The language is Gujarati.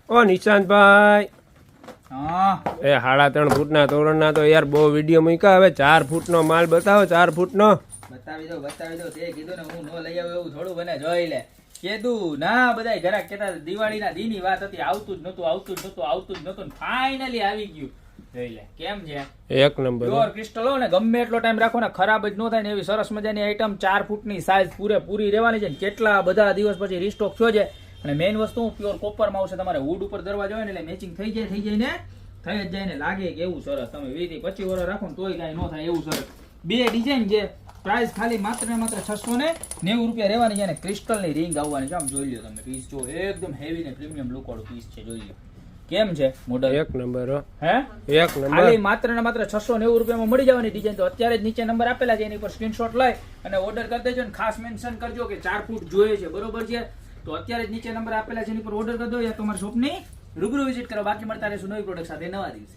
ઓ નિશાંતભાઈ હા એ 3.5 ફૂટના તોરણના તો યાર બહુ વિડીયો મૂક્યા. હવે 4 ફૂટનો માલ બતાવો. 4 ફૂટનો બતાવી દો તે કીધું ને હું નો લઈ આવું એવું થોડું બને જોઈ લે કીધું ના બધા ઘરાક કહેતા દિવાળીના દીની વાત હતી આવતું જ નતું ફાઇનલી આવી ગયું જોઈ લે કેમ છે એક નંબર પ્યોર ક્રિસ્ટલ હો ને ગમે એટલો ટાઈમ રાખો ને ખરાબ જ ન થાય ને એવી સરસ મજાની આઈટમ 4 ફૂટની સાઈઝ પૂરી રહેવાની છે ને કેટલા બધા દિવસ પછી રીસ્ટોક થયો છે અને મેઇન વસ્તુ પ્યોર કોપરમાં આવશે તમારે વુડ ઉપર દરવાજો હોય ને એટલે મેચિંગ થઈ જ જાય ને લાગે કે એવું સરસ તમે 20 થી 25 વર્ષ રાખો ને તોય કાંઈ ન થાય એવું સરસ બે ડિઝાઇન છે પ્રાઇસ ખાલી માત્ર ને માત્ર 690 રૂપિયા રહેવાની છે અને ક્રિસ્ટલની રિંગ આવવાની છે આમ જોઈ લ્યો તમે પીસ જો એકદમ હેવી ને પ્રીમિયમ લુક વાળું પીસ છે જોઈ લ્યો કેમ છે મોડલ એક નંબર હો. હે એક નંબર ખાલી માત્ર ને માત્ર 690 રૂપિયામાં મળી જવાની ડિઝાઇન તો અત્યારે જ નીચે નંબર આપેલા છે એની પર સ્ક્રીનશોટ લઈ અને ઓર્ડર કરી દેજો ને ખાસ મેન્શન કરજો કે 4 ફૂટ જોઈએ છે બરોબર છે તો અત્યારે જ નીચે નંબર આપેલા છે એની પર ઓર્ડર કરી દો યા તમારી શોપની રૂબરૂ વિઝિટ કરો બાકી મળતા રહેશું નવી પ્રોડક્ટ સાથે નવા દિવસે.